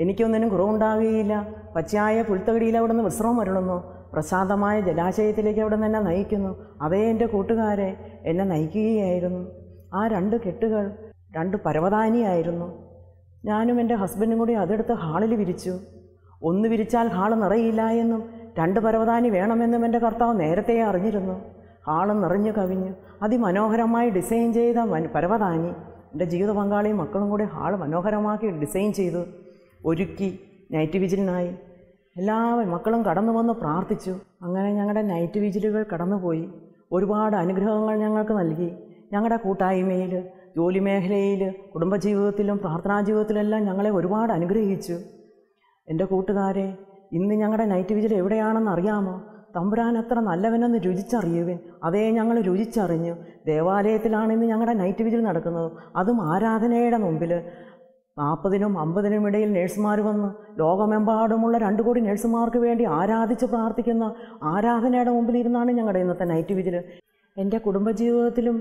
എനിക്കൊന്നിനും കുറവുണ്ടാകുകയില്ല. പച്ചയായ പുൽത്തകിടിയിൽ അവിടെ നിന്ന് വിശ്രമം അരുളുന്നു, പ്രശാന്തമായ ജലാശയത്തിലേക്ക് അവിടെ നിന്ന് എന്നെ നയിക്കുന്നു. അതേ എൻ്റെ കൂട്ടുകാരെ എന്നെ നയിക്കുകയായിരുന്നു. ആ 2 കെട്ടുകൾ 2 പരവതാനിയായിരുന്നു. ഞാനും എൻ്റെ ഹസ്ബൻഡും കൂടി അതെടുത്ത് ഹാളിൽ വിരിച്ചു. 1 വിരിച്ചാൽ ഹാള് നിറയില്ല എന്നും 2 പരവതാനി വേണമെന്നും എൻ്റെ കർത്താവ് നേരത്തെ അറിഞ്ഞിരുന്നു. ഹാള് നിറഞ്ഞു കവിഞ്ഞു. അതിമനോഹരമായി ഡിസൈൻ ചെയ്ത പരവതാനി എൻ്റെ ജീവിത പങ്കാളിയും മക്കളും കൂടി ഹാള് മനോഹരമാക്കി ഡിസൈൻ ചെയ്തു ഒരുക്കി നൈറ്റ് വിജിലിനായി. എല്ലാ മക്കളും കടന്നു വന്ന് പ്രാർത്ഥിച്ചു. അങ്ങനെ ഞങ്ങളുടെ നൈറ്റ് വിജിലുകൾ കടന്നുപോയി. ഒരുപാട് അനുഗ്രഹങ്ങൾ ഞങ്ങൾക്ക് നൽകി. ഞങ്ങളുടെ കൂട്ടായ്മയിൽ, ജോലി മേഖലയിൽ, കുടുംബജീവിതത്തിലും പ്രാർത്ഥനാ ജീവിതത്തിലെല്ലാം ഞങ്ങളെ ഒരുപാട് അനുഗ്രഹിച്ചു. എൻ്റെ കൂട്ടുകാരെ, ഇന്ന് ഞങ്ങളുടെ നൈറ്റ് വിജിൽ എവിടെയാണെന്ന് അറിയാമോ? തമ്പുരാൻ എത്ര നല്ലവനെന്ന് രുചിച്ചറിയുവിൻ. അതേ ഞങ്ങൾ രുചിച്ചറിഞ്ഞു. ദേവാലയത്തിലാണ് ഇന്ന് ഞങ്ങളുടെ നൈറ്റ് വിജിൽ നടക്കുന്നത്. അതും ആരാധനയുടെ മുമ്പിൽ 40-നും 50-നും ഇടയിൽ നേഴ്സുമാർ വന്ന് ലോകമെമ്പാടുമുള്ള 2 കോടി നേഴ്സുമാർക്ക് വേണ്ടി ആരാധിച്ച് പ്രാർത്ഥിക്കുന്ന ആരാധനയുടെ മുമ്പിലിരുന്നാണ് ഞങ്ങളുടെ ഇന്നത്തെ നൈറ്റ് വിജിൽ. എൻ്റെ കുടുംബജീവിതത്തിലും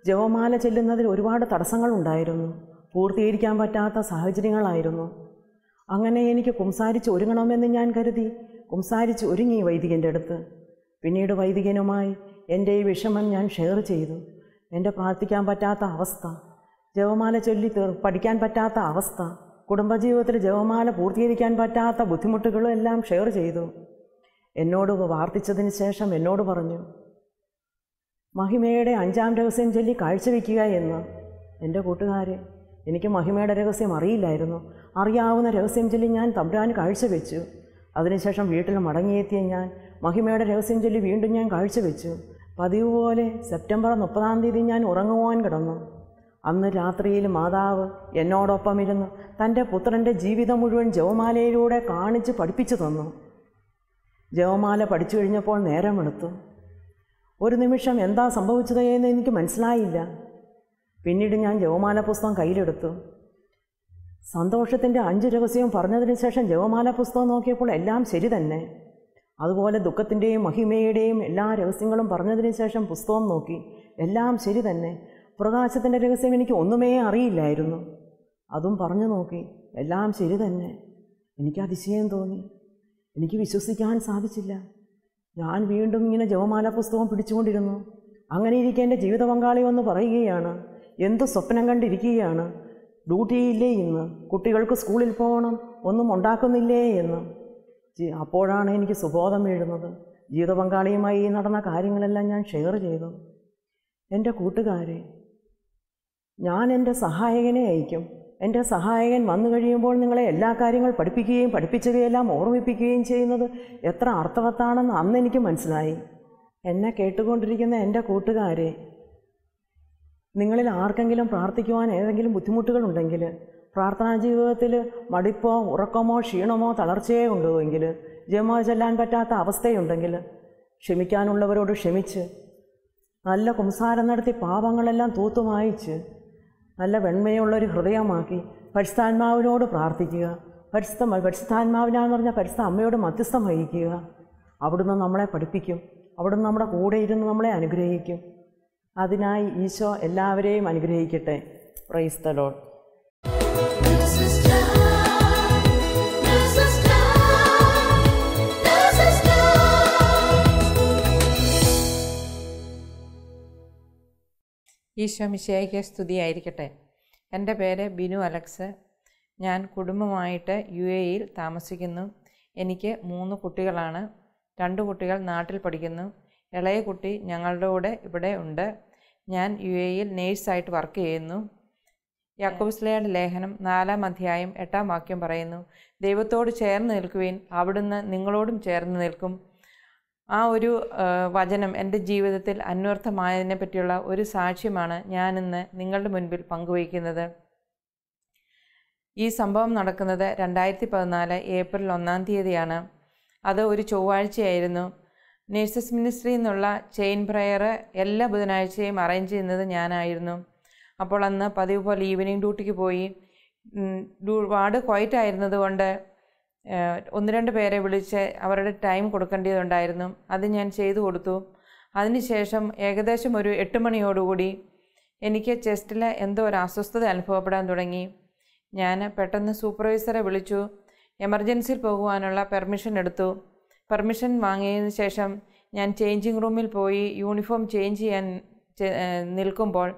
ജപമാല ചെല്ലുന്നതിൽ ഒരുപാട് തടസ്സങ്ങളുണ്ടായിരുന്നു. പൂർത്തീകരിക്കാൻ പറ്റാത്ത സാഹചര്യങ്ങളായിരുന്നു. അങ്ങനെ എനിക്ക് കുംസാരിച്ച് ഒരുങ്ങണമെന്ന് ഞാൻ കരുതി. കുംസാരിച്ച് ഒരുങ്ങി വൈദികൻ്റെ അടുത്ത്. പിന്നീട് വൈദികനുമായി എൻ്റെ ഈ വിഷമം ഞാൻ ഷെയർ ചെയ്തു. എൻ്റെ പ്രാർത്ഥിക്കാൻ പറ്റാത്ത അവസ്ഥ, ജപമാല ചൊല്ലി പഠിക്കാൻ പറ്റാത്ത അവസ്ഥ, കുടുംബജീവിതത്തിൽ ജപമാല പൂർത്തീകരിക്കാൻ പറ്റാത്ത ബുദ്ധിമുട്ടുകളും എല്ലാം ഷെയർ ചെയ്തു. എന്നോട് പ്രാർത്ഥിച്ചതിന് ശേഷം എന്നോട് പറഞ്ഞു, മഹിമയുടെ 5-ാം രഹസ്യം ചൊല്ലി കാഴ്ചവെക്കുക എന്ന്. എൻ്റെ കൂട്ടുകാരെ, എനിക്ക് മഹിമയുടെ രഹസ്യം അറിയില്ലായിരുന്നു. അറിയാവുന്ന രഹസ്യം ചൊല്ലി ഞാൻ തമ്പുരാന് കാഴ്ചവെച്ചു. അതിനുശേഷം വീട്ടിൽ മടങ്ങിയെത്തിയ ഞാൻ മഹിമയുടെ രഹസ്യം ചൊല്ലി വീണ്ടും ഞാൻ കാഴ്ചവെച്ചു. പതിവ് പോലെ സെപ്റ്റംബർ 30-ാം തീയതി ഞാൻ ഉറങ്ങുവാൻ കിടന്നു. അന്ന് രാത്രിയിൽ മാതാവ് എന്നോടൊപ്പം ഇരുന്ന് തൻ്റെ പുത്രൻ്റെ ജീവിതം മുഴുവൻ ജപമാലയിലൂടെ കാണിച്ച് പഠിപ്പിച്ചു തന്നു. ജപമാല പഠിച്ചു കഴിഞ്ഞപ്പോൾ നേരം വെളുത്തു. ഒരു നിമിഷം എന്താ സംഭവിച്ചത് എന്ന് എനിക്ക് മനസ്സിലായില്ല. പിന്നീട് ഞാൻ ജപമാല പുസ്തകം കയ്യിലെടുത്തു. സന്തോഷത്തിൻ്റെ 5 രഹസ്യവും പറഞ്ഞതിന് ശേഷം ജപമാല പുസ്തകം നോക്കിയപ്പോൾ എല്ലാം ശരി തന്നെ. അതുപോലെ ദുഃഖത്തിൻ്റെയും മഹിമയുടെയും എല്ലാ രഹസ്യങ്ങളും പറഞ്ഞതിന് ശേഷം പുസ്തകം നോക്കി, എല്ലാം ശരി തന്നെ. പ്രകാശത്തിൻ്റെ രഹസ്യം എനിക്ക് ഒന്നുമേ അറിയില്ലായിരുന്നു, അതും പറഞ്ഞു നോക്കി, എല്ലാം ശരി തന്നെ. എനിക്ക് അതിശയം തോന്നി. എനിക്ക് വിശ്വസിക്കാൻ സാധിച്ചില്ല. ഞാൻ വീണ്ടും ഇങ്ങനെ ജപമാല പുസ്തകം പിടിച്ചുകൊണ്ടിരുന്നു. അങ്ങനെ ഇരിക്കെ എൻ്റെ ജീവിത പങ്കാളി വന്ന് പറയുകയാണ്, എന്ത് സ്വപ്നം കണ്ടിരിക്കുകയാണ്. ഡ്യൂട്ടിയില്ലേ ഇന്ന്, കുട്ടികൾക്ക് സ്കൂളിൽ പോകണം, ഒന്നും ഉണ്ടാക്കുന്നില്ലേ എന്ന്. അപ്പോഴാണ് എനിക്ക് സുബോധം വീഴുന്നത്. ജീവിത പങ്കാളിയുമായി നടന്ന കാര്യങ്ങളെല്ലാം ഞാൻ ഷെയർ ചെയ്തു. എൻ്റെ കൂട്ടുകാരെ, ഞാൻ എൻ്റെ സഹായകനെ അയക്കും. എൻ്റെ സഹായകൻ വന്നു കഴിയുമ്പോൾ നിങ്ങളെ എല്ലാ കാര്യങ്ങൾ പഠിപ്പിക്കുകയും പഠിപ്പിച്ചവയെല്ലാം ഓർമ്മിപ്പിക്കുകയും ചെയ്യുന്നത് എത്ര അർത്ഥവത്താണെന്ന് അന്ന് എനിക്ക് മനസ്സിലായി. എന്നെ കേട്ടുകൊണ്ടിരിക്കുന്ന എൻ്റെ കൂട്ടുകാരെ, നിങ്ങളിൽ ആർക്കെങ്കിലും പ്രാർത്ഥിക്കുവാൻ ഏതെങ്കിലും ബുദ്ധിമുട്ടുകളുണ്ടെങ്കിൽ, പ്രാർത്ഥനാ ജീവിതത്തിൽ മടിപ്പോ ഉറക്കമോ ക്ഷീണമോ തളർച്ചയോ ഉണ്ടെങ്കിൽ, ജപമാല ചെല്ലാൻ പറ്റാത്ത അവസ്ഥയുണ്ടെങ്കിൽ, ക്ഷമിക്കാനുള്ളവരോട് ക്ഷമിച്ച് നല്ല കുംസാരം നടത്തി പാപങ്ങളെല്ലാം തൂത്തുമായിച്ച് നല്ല വെണ്മയുള്ളൊരു ഹൃദയമാക്കി പരിശുദ്ധാത്മാവിനോട് പ്രാർത്ഥിക്കുക. പരിശുദ്ധാത്മാവിനാന്ന് പറഞ്ഞാൽ പരിശുദ്ധ അമ്മയോട് മധ്യസ്ഥം വഹിക്കുക. അവിടുന്ന് നമ്മളെ പഠിപ്പിക്കും, അവിടുന്ന് നമ്മുടെ കൂടെ ഇരുന്ന് നമ്മളെ അനുഗ്രഹിക്കും. അതിനായി ഈശോ എല്ലാവരെയും അനുഗ്രഹിക്കട്ടെ. Price the Lord. ഈശോ മിശിഹായ്ക്ക് സ്തുതിയായിരിക്കട്ടെ. എൻ്റെ പേര് ബിനു അലക്സ്. ഞാൻ കുടുംബമായിട്ട് UAE താമസിക്കുന്നു. എനിക്ക് 3 കുട്ടികളാണ്. 2 കുട്ടികൾ നാട്ടിൽ പഠിക്കുന്നു. ഇളയ കുട്ടി ഞങ്ങളുടെ കൂടെ ഇവിടെ ഉണ്ട്. ഞാൻ UAE നേഴ്സായിട്ട് വർക്ക് ചെയ്യുന്നു. യാക്കോബുസ്ലീഹയുടെ ലേഖനം 4-ാം അധ്യായം 8-ാം വാക്യം പറയുന്നു, ദൈവത്തോട് ചേർന്ന് നിൽക്കുവിൻ, അവിടുന്ന് നിങ്ങളോടും ചേർന്ന് നിൽക്കും. ആ ഒരു വചനം എൻ്റെ ജീവിതത്തിൽ അന്വർത്ഥമായതിനെ പറ്റിയുള്ള ഒരു സാക്ഷ്യമാണ് ഞാനിന്ന് നിങ്ങളുടെ മുൻപിൽ പങ്കുവയ്ക്കുന്നത്. ഈ സംഭവം നടക്കുന്നത് 2014 ഏപ്രിൽ 1-ാം തീയതിയാണ്. അത് ഒരു ചൊവ്വാഴ്ചയായിരുന്നു. നേഴ്സസ് മിനിസ്ട്രി എന്നുള്ള ചെയിൻ പ്രയർ എല്ലാ ബുധനാഴ്ചയും അറേഞ്ച് ചെയ്യുന്നത് ഞാനായിരുന്നു. അപ്പോൾ അന്ന് പതിവ് പോലെ ഈവനിങ് ഡ്യൂട്ടിക്ക് പോയി. വാർഡ് ക്വയറ്റ് ആയിരുന്നത് കൊണ്ട് 1-2 പേരെ വിളിച്ച് അവരുടെ ടൈം കൊടുക്കേണ്ടതുണ്ടായിരുന്നു. അത് ഞാൻ ചെയ്തു കൊടുത്തു. അതിനുശേഷം ഏകദേശം ഒരു 8 മണിയോടുകൂടി എനിക്ക് ചെസ്റ്റിൽ എന്തോ ഒരു അസ്വസ്ഥത അനുഭവപ്പെടാൻ തുടങ്ങി. ഞാൻ പെട്ടെന്ന് സൂപ്പർവൈസറെ വിളിച്ചു. എമർജൻസിയിൽ പോകുവാനുള്ള പെർമിഷൻ എടുത്തു. പെർമിഷൻ വാങ്ങിയതിന് ശേഷം ഞാൻ ചേഞ്ചിങ് റൂമിൽ പോയി യൂണിഫോം ചേഞ്ച് ചെയ്യാൻ നിൽക്കുമ്പോൾ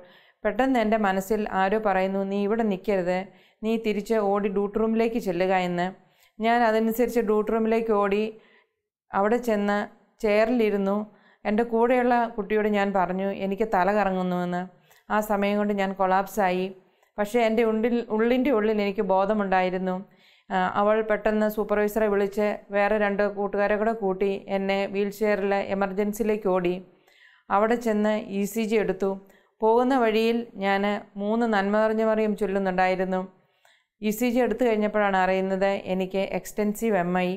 പെട്ടെന്ന് എൻ്റെ മനസ്സിൽ ആരോ പറയുന്നു, നീ ഇവിടെ നിൽക്കരുത്, നീ തിരിച്ച് ഓടി ഡ്യൂട്ടി റൂമിലേക്ക് ചെല്ലുക എന്ന്. ഞാൻ അതനുസരിച്ച് ഡ്യൂട്ടി റൂമിലേക്ക് ഓടി അവിടെ ചെന്ന് ചെയറിലിരുന്നു. എൻ്റെ കൂടെയുള്ള കുട്ടിയോട് ഞാൻ പറഞ്ഞു, എനിക്ക് തല കറങ്ങുന്നുവെന്ന്. ആ സമയം കൊണ്ട് ഞാൻ കൊളാപ്സായി. പക്ഷേ എൻ്റെ ഉള്ളിൻ്റെ ഉള്ളിൽ എനിക്ക് ബോധമുണ്ടായിരുന്നു. അവൾ പെട്ടെന്ന് സൂപ്പർവൈസറെ വിളിച്ച് വേറെ 2 കൂട്ടുകാരെ കൂടെ കൂട്ടി എന്നെ വീൽ ചെയറിൽ എമർജൻസിയിലേക്ക് ഓടി. അവിടെ ചെന്ന് ECG എടുത്തു. പോകുന്ന വഴിയിൽ ഞാൻ 3 നന്മ നിറഞ്ഞ മറിയം ചൊല്ലുന്നുണ്ടായിരുന്നു. ECG എടുത്തു കഴിഞ്ഞപ്പോഴാണ് അറിയുന്നത് എനിക്ക് എക്സ്റ്റെൻസീവ് MI,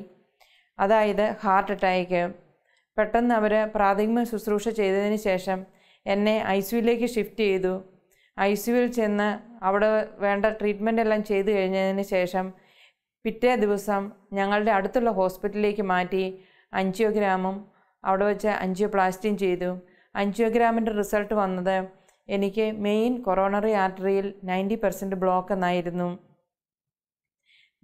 അതായത് ഹാർട്ട് അറ്റാക്ക്. പെട്ടെന്ന് അവർ പ്രാഥമിക ശുശ്രൂഷ ചെയ്തതിന് ശേഷം എന്നെ ICUവിലേക്ക് ഷിഫ്റ്റ് ചെയ്തു. ICUവിൽ ചെന്ന് അവിടെ വേണ്ട ട്രീറ്റ്മെൻ്റ് എല്ലാം ചെയ്തു കഴിഞ്ഞതിന് ശേഷം പിറ്റേ ദിവസം ഞങ്ങളുടെ അടുത്തുള്ള ഹോസ്പിറ്റലിലേക്ക് മാറ്റി ആൻജിയോഗ്രാമും അവിടെ വെച്ച് ആൻജിയോപ്ലാസ്റ്റിയും ചെയ്തു. ആൻജിയോഗ്രാമിൻ്റെ റിസൾട്ട് വന്നത് എനിക്ക് മെയിൻ കൊറോണറി ആർട്ടറിയിൽ 90% ബ്ലോക്ക് എന്നായിരുന്നു.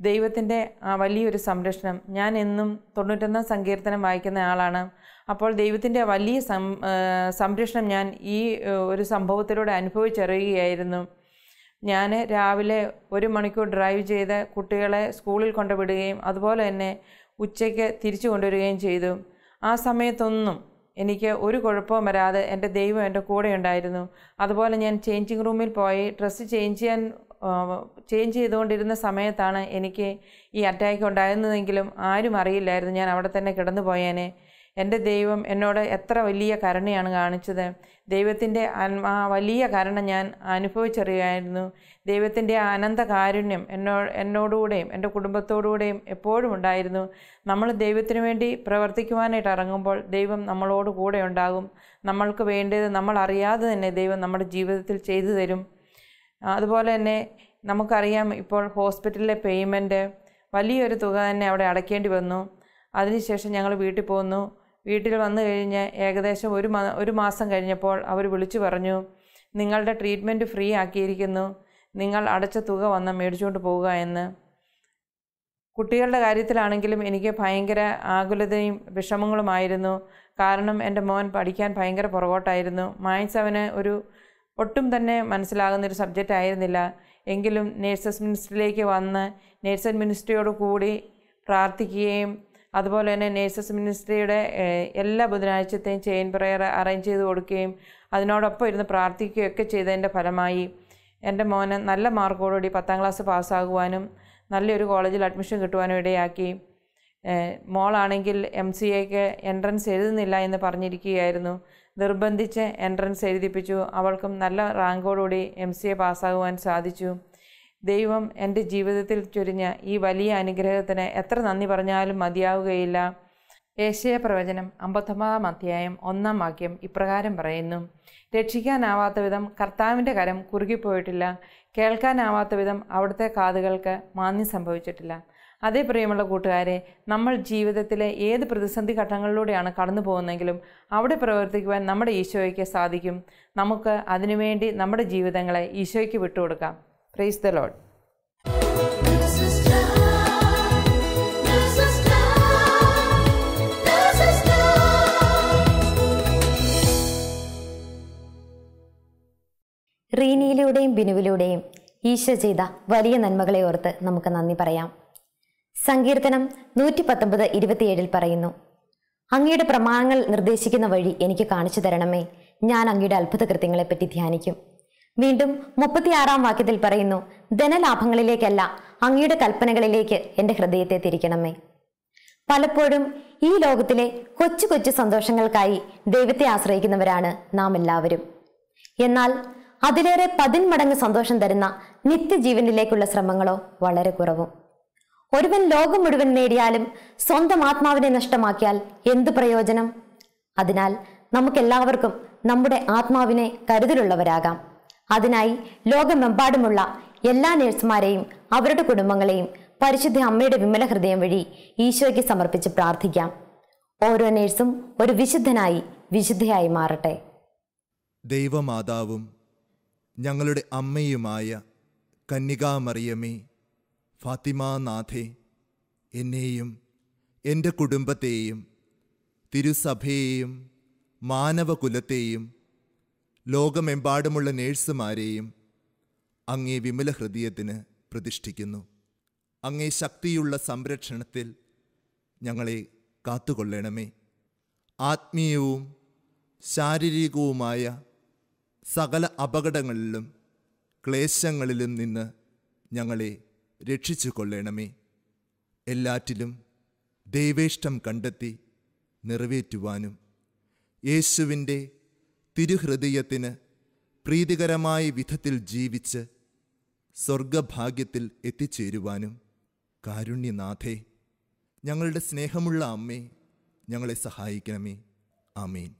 ദൈവത്തിൻ്റെ വലിയൊരു സംരക്ഷണം. ഞാൻ എന്നും 91-ാം സങ്കീർത്തനം വായിക്കുന്ന ആളാണ്. അപ്പോൾ ദൈവത്തിൻ്റെ വലിയ സംരക്ഷണം ഞാൻ ഈ ഒരു സംഭവത്തിലൂടെ അനുഭവിച്ചറിയുകയായിരുന്നു. ഞാൻ രാവിലെ 1 മണിക്കൂർ ഡ്രൈവ് ചെയ്ത് കുട്ടികളെ സ്കൂളിൽ കൊണ്ടുവിടുകയും അതുപോലെ തന്നെ ഉച്ചയ്ക്ക് തിരിച്ചു കൊണ്ടുവരികയും ചെയ്തു. ആ സമയത്തൊന്നും എനിക്ക് ഒരു കുഴപ്പവും വരാതെ എൻ്റെ ദൈവം എൻ്റെ കൂടെ ഉണ്ടായിരുന്നു. അതുപോലെ ഞാൻ ചേഞ്ചിങ് റൂമിൽ പോയി ഡ്രസ്സ് ചേഞ്ച് ചെയ്തുകൊണ്ടിരുന്ന സമയത്താണ് എനിക്ക് ഈ അറ്റാക്ക് ഉണ്ടായിരുന്നതെങ്കിലും ആരും അറിയില്ലായിരുന്നു. ഞാൻ അവിടെ തന്നെ കിടന്നു പോയേനെ. എൻ്റെ ദൈവം എന്നോട് എത്ര വലിയ കരുണയാണ് കാണിച്ചത്. ദൈവത്തിൻ്റെ ആ വലിയ കരുണ ഞാൻ അനുഭവിച്ചറിയായിരുന്നു. ദൈവത്തിൻ്റെ അനന്ത കാരുണ്യം എന്നോടുകൂടെയും എൻ്റെ കുടുംബത്തോടുകൂടെയും എപ്പോഴും ഉണ്ടായിരുന്നു. നമ്മൾ ദൈവത്തിന് വേണ്ടി പ്രവർത്തിക്കുവാനായിട്ട് ഇറങ്ങുമ്പോൾ ദൈവം നമ്മളോട് കൂടെ ഉണ്ടാകും. നമ്മൾക്ക് വേണ്ടത് നമ്മൾ അറിയാതെ തന്നെ ദൈവം നമ്മുടെ ജീവിതത്തിൽ ചെയ്തു തരും. അതുപോലെ തന്നെ നമുക്കറിയാം, ഇപ്പോൾ ഹോസ്പിറ്റലിലെ പേയ്മെൻറ്റ് വലിയൊരു തുക തന്നെ അവിടെ അടയ്ക്കേണ്ടി വന്നു. അതിനുശേഷം ഞങ്ങൾ വീട്ടിൽ പോന്നു. വീട്ടിൽ വന്നു കഴിഞ്ഞ് ഏകദേശം ഒരു മാസം കഴിഞ്ഞപ്പോൾ അവർ വിളിച്ചു പറഞ്ഞു, നിങ്ങളുടെ ട്രീറ്റ്മെൻറ്റ് ഫ്രീ ആക്കിയിരിക്കുന്നു, നിങ്ങൾ അടച്ച തുക വന്ന് മേടിച്ചുകൊണ്ട് പോവുക എന്ന്. കുട്ടികളുടെ കാര്യത്തിലാണെങ്കിലും എനിക്ക് ഭയങ്കര ആകുലതയും വിഷമങ്ങളുമായിരുന്നു. കാരണം എൻ്റെ മോൻ പഠിക്കാൻ ഭയങ്കര പുറകോട്ടായിരുന്നു. മാത്സ് അവന് ഒരു ഒട്ടും തന്നെ മനസ്സിലാകുന്നൊരു സബ്ജക്റ്റ് ആയിരുന്നില്ല. എങ്കിലും നേഴ്സസ് മിനിസ്ട്രിയിലേക്ക് വന്ന് നേഴ്സസ് മിനിസ്ട്രിയോട് കൂടി പ്രാർത്ഥിക്കുകയും അതുപോലെ തന്നെ നേഴ്സസ് മിനിസ്ട്രിയുടെ എല്ലാ ബുധനാഴ്ചത്തെയും ചെയിൻ പ്രെയർ അറേഞ്ച് ചെയ്ത് കൊടുക്കുകയും അതിനോടൊപ്പം ഇരുന്ന് പ്രാർത്ഥിക്കുകയൊക്കെ ചെയ്തതിൻ്റെ ഫലമായി എൻ്റെ മോന് നല്ല മാർക്കോടുകൂടി 10ാം ക്ലാസ് പാസ്സാകുവാനും നല്ലൊരു കോളേജിൽ അഡ്മിഷൻ കിട്ടുവാനും ഇടയാക്കി. മോളാണെങ്കിൽ MCAക്ക് എൻട്രൻസ് എഴുതുന്നില്ല എന്ന് പറഞ്ഞിരിക്കുകയായിരുന്നു. നിർബന്ധിച്ച് എൻട്രൻസ് എഴുതിപ്പിച്ചു. അവൾക്കും നല്ല റാങ്കോടുകൂടി MCA പാസ്സാകുവാൻ സാധിച്ചു. ദൈവം എൻ്റെ ജീവിതത്തിൽ ചൊരിഞ്ഞ ഈ വലിയ അനുഗ്രഹത്തിന് എത്ര നന്ദി പറഞ്ഞാലും മതിയാവുകയില്ല. യേശയ്യാ പ്രവചനം 59-ാം അധ്യായം 1-ാം വാക്യം ഇപ്രകാരം പറയുന്നു: രക്ഷിക്കാനാവാത്ത വിധം കർത്താവിൻ്റെ കരം കുറുകിപ്പോയിട്ടില്ല, കേൾക്കാനാവാത്ത വിധം അവിടുത്തെ കാതുകൾക്ക് മാന്യം സംഭവിച്ചിട്ടില്ല. അതേ പ്രിയമുള്ള കൂട്ടുകാരെ, നമ്മൾ ജീവിതത്തിലെ ഏത് പ്രതിസന്ധി ഘട്ടങ്ങളിലൂടെയാണ് കടന്നു പോകുന്നതെങ്കിലും അവിടെ പ്രവർത്തിക്കുവാൻ നമ്മുടെ ഈശോയ്ക്ക് സാധിക്കും. നമുക്ക് അതിനുവേണ്ടി നമ്മുടെ ജീവിതങ്ങളെ ഈശോയ്ക്ക് വിട്ടുകൊടുക്കാം. Praise the lord. റീനിയിലൂടെയും ബിനുവിലൂടെയും ഈശോ ചെയ്ത വലിയ നന്മകളെ ഓർത്ത് നമുക്ക് നന്ദി പറയാം. സങ്കീർത്തനം 119:27 പറയുന്നു: അങ്ങയുടെ പ്രമാണങ്ങൾ നിർദ്ദേശിക്കുന്ന വഴി എനിക്ക് കാണിച്ചു തരണമേ, ഞാൻ അങ്ങയുടെ അത്ഭുത കൃത്യങ്ങളെപ്പറ്റി ധ്യാനിക്കും. വീണ്ടും 36-ാം വാക്യത്തിൽ പറയുന്നു: ധനലാഭങ്ങളിലേക്കല്ല, അങ്ങയുടെ കൽപ്പനകളിലേക്ക് എൻ്റെ ഹൃദയത്തെ തിരിക്കണമേ. പലപ്പോഴും ഈ ലോകത്തിലെ കൊച്ചു കൊച്ചു സന്തോഷങ്ങൾക്കായി ദൈവത്തെ ആശ്രയിക്കുന്നവരാണ് നാം എല്ലാവരും. എന്നാൽ അതിലേറെ 10 മടങ്ങ് സന്തോഷം തരുന്ന നിത്യജീവനിലേക്കുള്ള ശ്രമങ്ങളോ വളരെ കുറവും. ഒരുവൻ ലോകം മുഴുവൻ നേടിയാലും സ്വന്തം ആത്മാവിനെ നഷ്ടമാക്കിയാൽ എന്ത് പ്രയോജനം? അതിനാൽ നമുക്കെല്ലാവർക്കും നമ്മുടെ ആത്മാവിനെ കരുതലുള്ളവരാകാം. അതിനായി ലോകമെമ്പാടുമുള്ള എല്ലാ നേഴ്സുമാരെയും അവരുടെ കുടുംബങ്ങളെയും പരിശുദ്ധ അമ്മയുടെ വിമല ഹൃദയം വഴി ഈശോയ്ക്ക് സമർപ്പിച്ച് പ്രാർത്ഥിക്കാം. ഓരോ നേഴ്സും ഒരു വിശുദ്ധനായി വിശുദ്ധയായി മാറട്ടെ. ദൈവമാതാവും ഞങ്ങളുടെ അമ്മയുമായ കന്യകാമറിയമേ, ഫാത്തിമാനാഥേ, എന്നെയും എൻ്റെ കുടുംബത്തെയും തിരുസഭയെയും മാനവകുലത്തെയും ലോകമെമ്പാടുമുള്ള നേഴ്സുമാരെയും അങ്ങേ വിമല ഹൃദയത്തിന് പ്രതിഷ്ഠിക്കുന്നു. അങ്ങേ ശക്തിയുള്ള സംരക്ഷണത്തിൽ ഞങ്ങളെ കാത്തുകൊള്ളണമേ. ആത്മീയവും ശാരീരികവുമായ സകല അപകടങ്ങളിലും ക്ലേശങ്ങളിലും നിന്ന് ഞങ്ങളെ രക്ഷിച്ചു കൊള്ളണമേ. എല്ലാറ്റിലും ദൈവേഷ്ടം കണ്ടെത്തി നിറവേറ്റുവാനും യേശുവിൻ്റെ തിരുഹൃദയത്തിന് പ്രീതികരമായ വിധത്തിൽ ജീവിച്ച് സ്വർഗഭാഗ്യത്തിൽ എത്തിച്ചേരുവാനും കാരുണ്യനാഥേ, ഞങ്ങളുടെ സ്നേഹമുള്ള അമ്മേ, ഞങ്ങളെ സഹായിക്കണമേ. ആമേൻ.